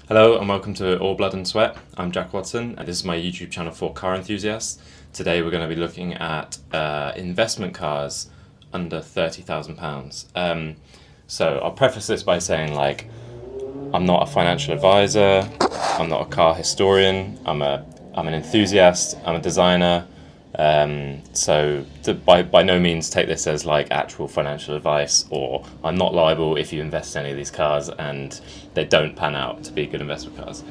Hello and welcome to All Blood and Sweat. I'm Jack Watson and this is my YouTube channel for car enthusiasts. Today we're going to be looking at investment cars under £30,000. So I'll preface this by saying, like, I'm not a financial advisor, I'm not a car historian, I'm an enthusiast, I'm a designer. By no means take this as like actual financial advice, or I'm not liable if you invest in any of these cars and they don't pan out to be good investment cars.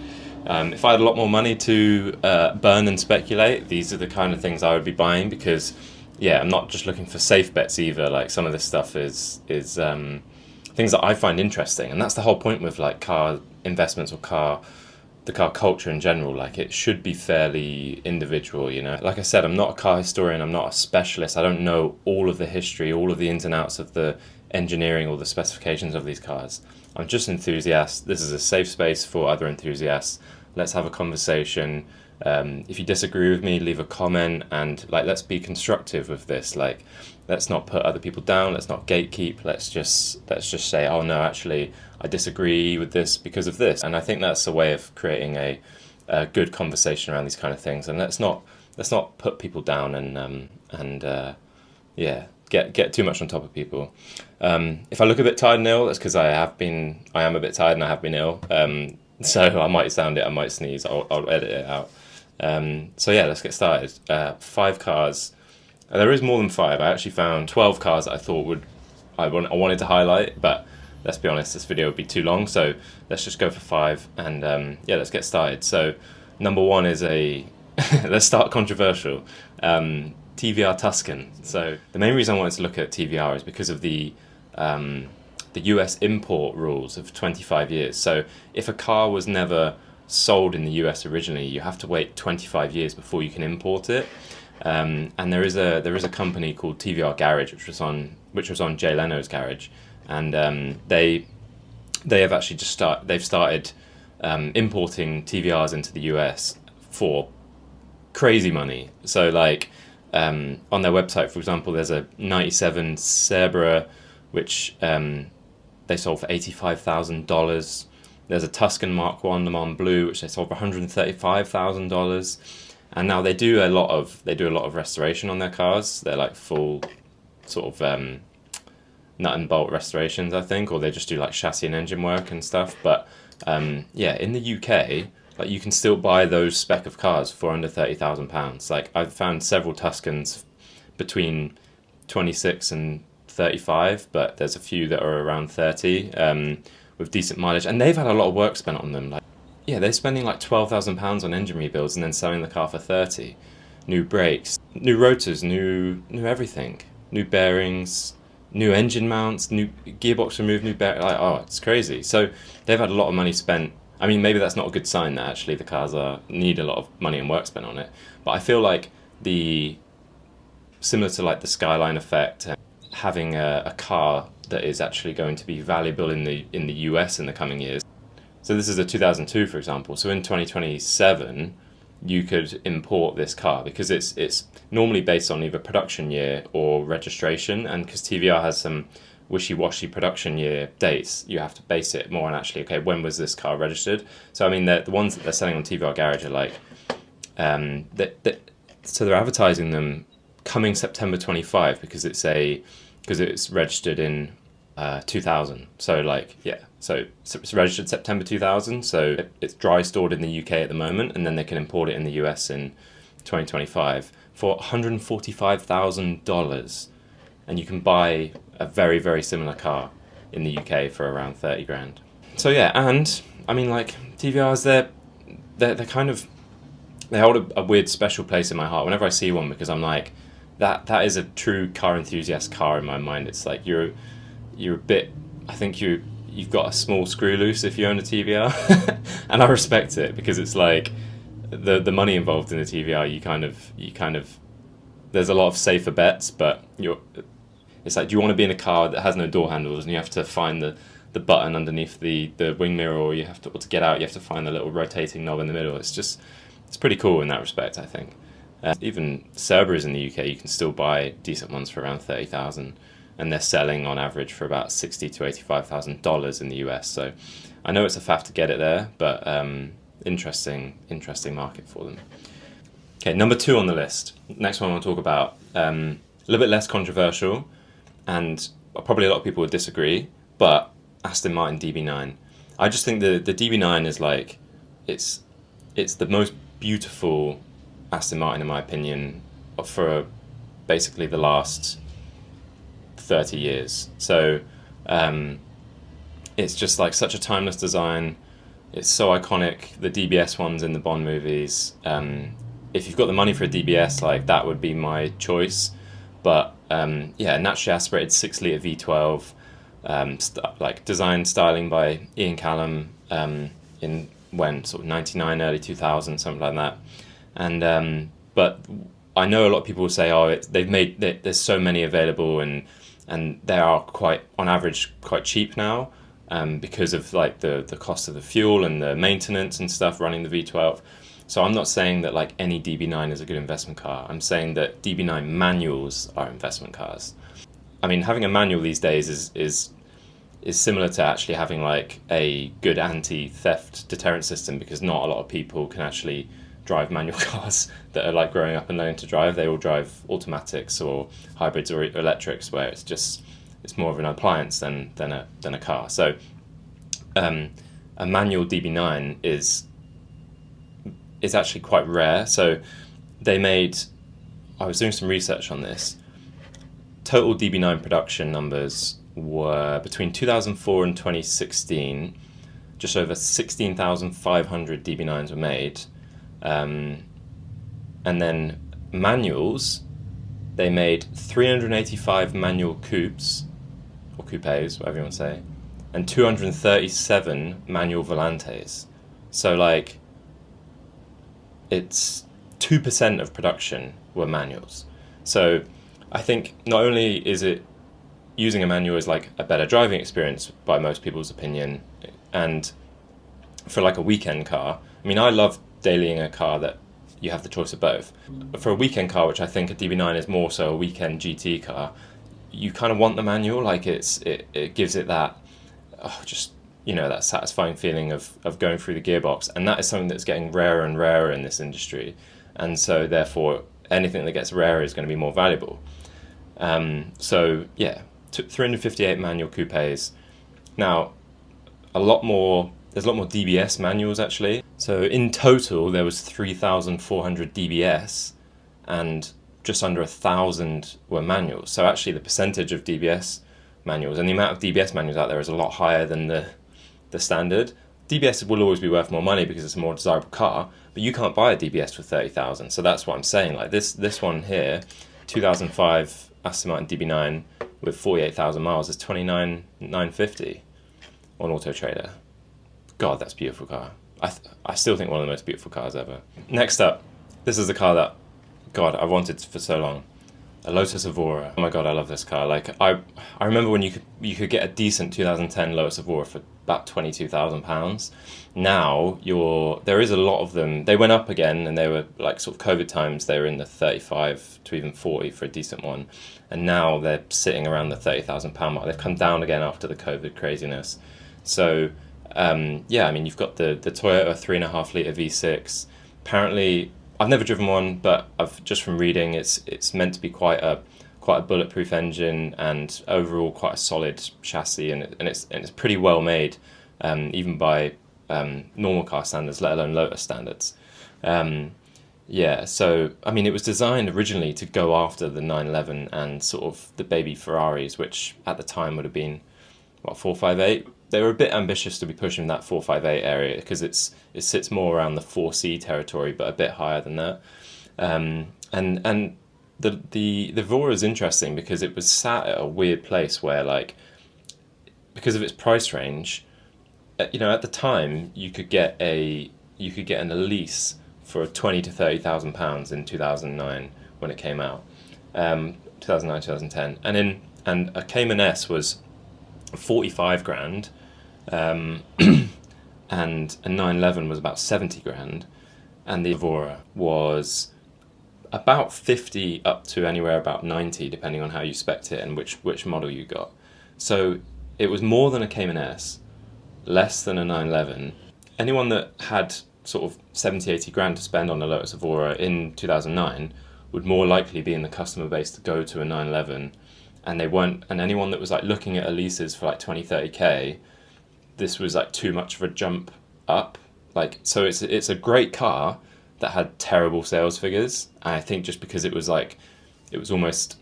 If I had a lot more money to burn and speculate, these are the kind of things I would be buying, because yeah, I'm not just looking for safe bets either. Like, some of this stuff is things that I find interesting, and that's the whole point with like car investments or the car culture in general. Like, it should be fairly individual, you know. Like I said, I'm not a car historian, I'm not a specialist, I don't know all of the history, all of the ins and outs of the engineering or the specifications of these cars. I'm just an enthusiast. This is a safe space for other enthusiasts. Let's have a conversation. If you disagree with me, leave a comment, and like, let's be constructive with this. Like, let's not put other people down, let's not gatekeep, let's just say, oh no, actually I disagree with this because of this. And I think that's a way of creating a good conversation around these kind of things. And let's not put people down and get too much on top of people. If I look a bit tired and ill, that's because I am a bit tired and I have been ill. So I might sound it, I might sneeze, I'll edit it out. So yeah, let's get started. 5 cars. There is more than 5. I actually found 12 cars that I thought I wanted to highlight, but let's be honest, this video would be too long, so let's just go for 5, and yeah, let's get started. So number 1 is let's start controversial, TVR Tuscan. So the main reason I wanted to look at TVR is because of the US import rules of 25 years. So if a car was never sold in the US originally, you have to wait 25 years before you can import it. And there is a company called TVR Garage, which was on Jay Leno's garage, and they have actually started importing TVRs into the US for crazy money. So like, on their website, for example, there's a '97 Cerberus which they sold for $85,000. There's a Tuscan Mark I Le Mans Blue which they sold for $135,000. And now they do a lot of restoration on their cars. They're like full sort of nut and bolt restorations, I think, or they just do like chassis and engine work and stuff. But yeah, in the UK, like, you can still buy those spec of cars for under £30,000. Like, I've found several Tuscans between 26 and 35, but there's a few that are around 30 with decent mileage, and they've had a lot of work spent on them. Like, yeah, they're spending like £12,000 on engine rebuilds and then selling the car for 30. New brakes, new rotors, new everything, new bearings, new engine mounts, new gearbox removed, new bearing. Like, oh, it's crazy. So they've had a lot of money spent. I mean, maybe that's not a good sign that actually the cars need a lot of money and work spent on it. But I feel like similar to like the Skyline effect, having a car that is actually going to be valuable in the US in the coming years. So this is a 2002, for example. So in 2027, you could import this car, because it's normally based on either production year or registration. And because TVR has some wishy-washy production year dates, you have to base it more on actually, okay, when was this car registered? So I mean, the ones that they're selling on TVR Garage are like, so they're advertising them coming September 25 because it's registered in 2000. So like, yeah, so it's registered September 2000, so it's dry stored in the UK at the moment, and then they can import it in the US in 2025 for $145,000, and you can buy a very, very similar car in the UK for around 30 grand. So yeah, and I mean, like, TVRs, they're kind of, they hold a weird special place in my heart whenever I see one, because I'm like, that is a true car enthusiast car in my mind. It's like, you're a bit, I think you've got a small screw loose if you own a TVR, and I respect it, because it's like the money involved in the TVR. You kind of there's a lot of safer bets, but it's like, do you want to be in a car that has no door handles and you have to find the button underneath the wing mirror, or to get out you have to find the little rotating knob in the middle? It's pretty cool in that respect, I think. Even Cerberus in the UK, you can still buy decent ones for around 30,000. and they're selling on average for about $60,000 to $85,000 in the US. So I know it's a faff to get it there, but interesting market for them. Okay, number 2 on the list. Next one I want to talk about, a little bit less controversial, and probably a lot of people would disagree, but Aston Martin DB9. I just think the DB9 is like, it's the most beautiful Aston Martin in my opinion for basically the last 30 years. So it's just like such a timeless design. It's so iconic. The DBS ones in the Bond movies. If you've got the money for a DBS, like that would be my choice. But yeah, naturally aspirated 6-litre V12, like design styling by Ian Callum in when sort of 99, early 2000, something like that. And but I know a lot of people will say, oh, there's so many available, and they are quite, on average, quite cheap now, because of like the cost of the fuel and the maintenance and stuff running the V12. So I'm not saying that like any DB9 is a good investment car. I'm saying that DB9 manuals are investment cars. I mean, having a manual these days is similar to actually having like a good anti-theft deterrent system, because not a lot of people can actually drive manual cars that are like growing up and learning to drive. They all drive automatics or hybrids or electrics, where it's more of an appliance than a car. So a manual DB9 is actually quite rare. So I was doing some research on this. Total DB9 production numbers were between 2004 and 2016, just over 16,500 DB9s were made. And then manuals, they made 385 manual coupes, or coupes, whatever you want to say, and 237 manual volantes. So like, it's 2% of production were manuals. So I think not only is it using a manual is like a better driving experience by most people's opinion, and for like a weekend car, I mean, I love dailying a car that you have the choice of both. But for a weekend car, which I think a DB9 is more so a weekend GT car, you kind of want the manual. Like it gives it that, just, you know, that satisfying feeling of going through the gearbox, and that is something that's getting rarer and rarer in this industry, and so therefore anything that gets rarer is going to be more valuable. So yeah, 358 manual coupes. Now, there's a lot more DBS manuals actually. So in total there was 3,400 DBS, and just under 1,000 were manuals. So actually the percentage of DBS manuals and the amount of DBS manuals out there is a lot higher than the standard. DBS will always be worth more money because it's a more desirable car, but you can't buy a DBS for 30,000. So that's what I'm saying. Like this one here, 2005 Aston Martin DB9 with 48,000 miles is 29,950 on Auto Trader. God, that's a beautiful car. I still think one of the most beautiful cars ever. Next up, this is the car that, God, I wanted for so long. A Lotus Aora. Oh my God, I love this car. Like I remember when you could get a decent 2010 Lotus Aora for about £22,000. Now there is a lot of them. They went up again, and they were like sort of COVID times. They were in the 35 to even 40 for a decent one, and now they're sitting around the £30,000 mark. They've come down again after the COVID craziness. So yeah, I mean, you've got the Toyota 3.5-litre V6. Apparently, I've never driven one, but I've just from reading, it's meant to be quite a bulletproof engine, and overall quite a solid chassis, and it's pretty well made, even by normal car standards, let alone Lotus standards. Yeah, so I mean, it was designed originally to go after the 911 and sort of the baby Ferraris, which at the time would have been what, 458. They were a bit ambitious to be pushing that 458 area, because it sits more around the 4C territory, but a bit higher than that. And the Aora is interesting because it was sat at a weird place where, like, because of its price range, you know, at the time you could get an Elise for £20,000 to £30,000 in 2009 when it came out, 2009 2010, and a Cayman S was 45 grand, and a 911 was about 70 grand, and the Aora was about 50 up to anywhere about 90, depending on how you spec'd it and which model you got. So it was more than a Cayman S, less than a 911. Anyone that had sort of 70, 80 grand to spend on a Lotus Aora in 2009 would more likely be in the customer base to go to a 911, and they weren't. And anyone that was like looking at leases for like 20, 30k, this was like too much of a jump up. Like, so it's a great car that had terrible sales figures. And I think just because it was almost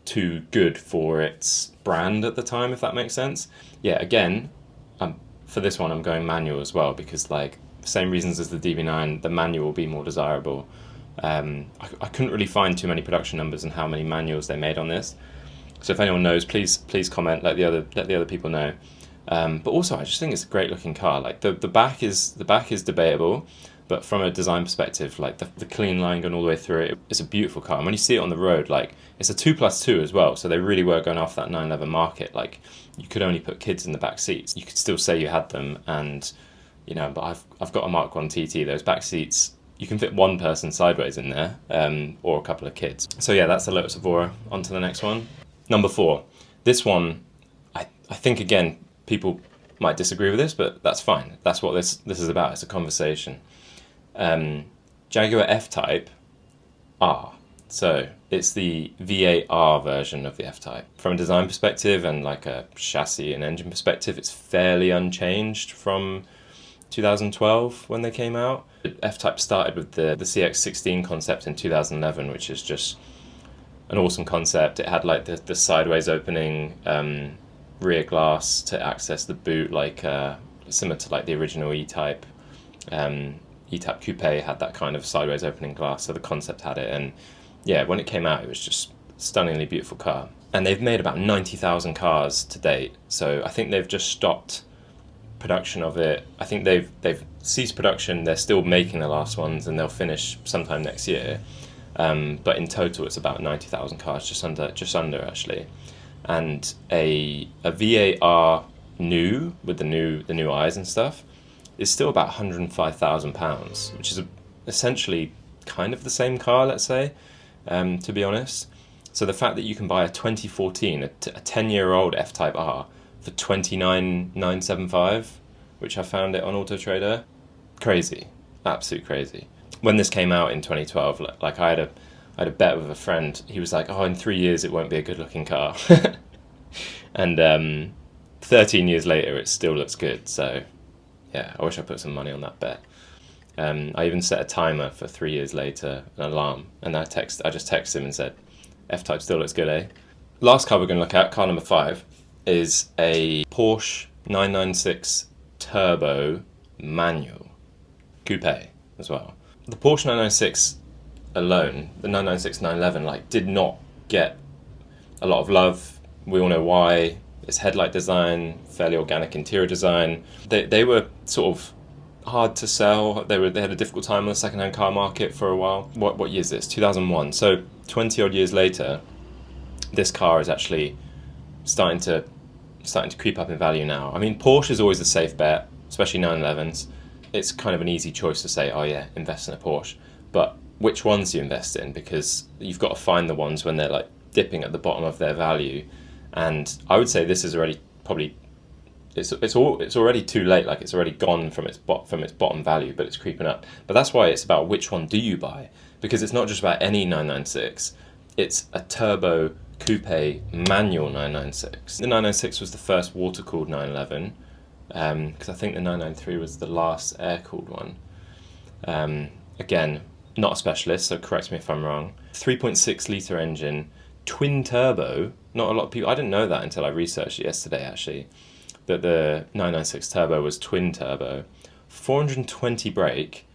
too good for its brand at the time, if that makes sense. Yeah, again, for this one I'm going manual as well, because like same reasons as the DB9, the manual will be more desirable. I couldn't really find too many production numbers and how many manuals they made on this. So if anyone knows, please comment, let the other people know. But also, I just think it's a great looking car. Like the back is debatable, but from a design perspective, like the clean line going all the way through it, it's a beautiful car. And when you see it on the road, like it's a 2+2 as well. So they really were going off that 911 market. Like you could only put kids in the back seats. You could still say you had them, and but I've got a Mark 1 TT. Those back seats, you can fit one person sideways in there, or a couple of kids. So yeah, that's the Lotus Aora. On to the next one. Number 4. This one, I think again, people might disagree with this, but that's fine. That's what this is about. It's a conversation. Jaguar FType R. So it's the VAR version of the FType. From a design perspective and like a chassis and engine perspective, it's fairly unchanged from 2012 when they came out. FType started with the CX-16 concept in 2011, which is just an awesome concept. It had like the sideways opening rear glass to access the boot, like similar to like the original E-Type. E-Type Coupe had that kind of sideways opening glass, so the concept had it. And yeah, when it came out, it was just a stunningly beautiful car. And they've made about 90,000 cars to date, so I think they've just stopped production of it. I think they've ceased production. They're still making the last ones, and they'll finish sometime next year. But in total, it's about 90,000 cars, just under actually. And a VAR new with the new eyes and stuff is still about £105,000, which is essentially kind of the same car, let's say, to be honest. So the fact that you can buy a 2014, a 10-year-old FType R for $29,975, which I found it on Auto Trader, crazy, absolute crazy. When this came out in 2012, like I had a bet with a friend. He was like, "Oh, in 3 years it won't be a good-looking car," and 13 years later it still looks good. So yeah, I wish I put some money on that bet. I even set a timer for 3 years later, an alarm, and I just texted him and said, "FType still looks good, eh?" Last car we're going to look at, car number 5, is a Porsche 996 Turbo manual coupe as well. The Porsche 996 alone, the 996 911, like did not get a lot of love. We all know why. Its headlight design, fairly organic interior design. They were sort of hard to sell. They had a difficult time on the second-hand car market for a while. What year is this? 2001. So 20 odd years later, this car is actually starting to creep up in value now. I mean, Porsche is always a safe bet, especially 911s. It's kind of an easy choice to say, oh yeah, invest in a Porsche. But which ones do you invest in? Because you've got to find the ones when they're like dipping at the bottom of their value. And I would say this is already probably, it's already too late. Like it's already gone from its bottom value, but it's creeping up. But that's why it's about which one do you buy? Because it's not just about any 996. It's a turbo coupe manual 996. The 996 was the first water-cooled 911. Because I think the 993 was the last air-cooled one. Again, not a specialist, so correct me if I'm wrong. 3.6 litre engine, twin turbo. Not a lot of people, I didn't know that until I researched it yesterday actually, that the 996 turbo was twin turbo. 420 brake,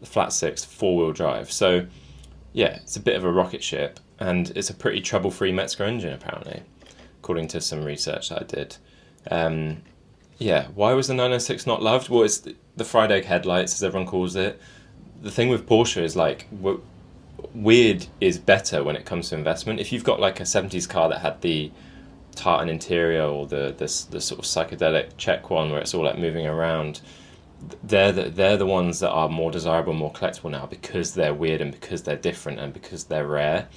the flat 6, 4-wheel drive. So yeah, it's a bit of a rocket ship, and it's a pretty trouble-free Metzger engine apparently, according to some research that I did. Yeah, why was the 996 not loved? Well, it's the fried egg headlights, as everyone calls it. The thing with Porsche is like, weird is better when it comes to investment. If you've got like a 70s car that had the tartan interior or the sort of psychedelic Czech one where it's all like moving around, they're the ones that are more desirable, more collectible now because they're weird and because they're different and because they're rare.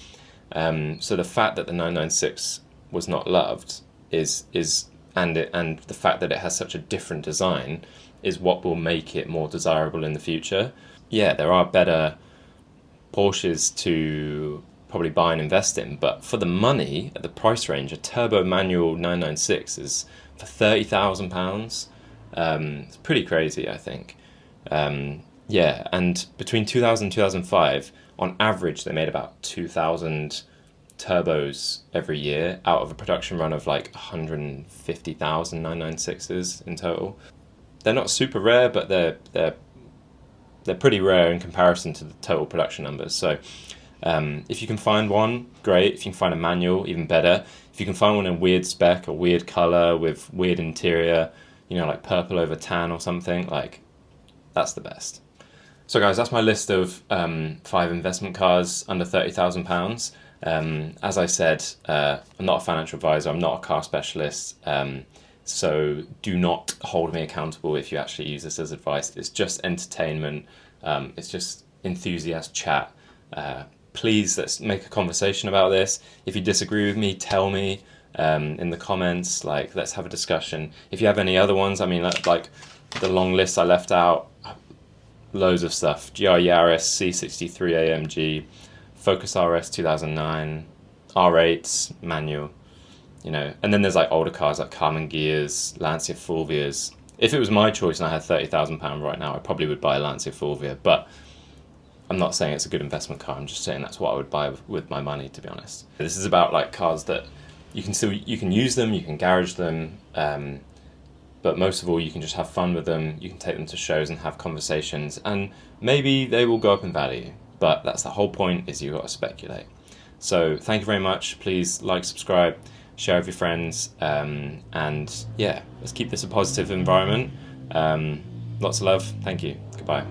So the fact that the 996 was not loved and the fact that it has such a different design is what will make it more desirable in the future. Yeah, there are better Porsches to probably buy and invest in, but for the money at the price range, a turbo manual 996 is for £30,000. It's pretty crazy, I think. Yeah, and between 2000 and 2005, on average, they made about 2,000 turbos every year out of a production run of like 150,000 996s in total. They're not super rare, but they're pretty rare in comparison to the total production numbers. So if you can find one, great. If you can find a manual, even better. If you can find one in a weird spec, a weird color with weird interior, like purple over tan or something, like that's the best. So guys, that's my list of 5 investment cars under £30,000. As I said, I'm not a financial advisor, I'm not a car specialist, so do not hold me accountable if you actually use this as advice. It's just entertainment, it's just enthusiast chat. Please, let's make a conversation about this. If you disagree with me, tell me in the comments, like let's have a discussion. If you have any other ones, I mean, like the long list I left out, loads of stuff. GR Yaris, C63 AMG, Focus RS 2009, R8s, manual, and then there's like older cars like Carmen Gears, Lancia Fulvias. If it was my choice and I had £30,000 right now, I probably would buy a Lancia Fulvia, but I'm not saying it's a good investment car, I'm just saying that's what I would buy with my money, to be honest. This is about like cars that you can use them, you can garage them, but most of all you can just have fun with them, you can take them to shows and have conversations, and maybe they will go up in value, but that's the whole point, is you've got to speculate. So thank you very much, please like, subscribe, share with your friends, and yeah, let's keep this a positive environment. Lots of love, thank you, goodbye.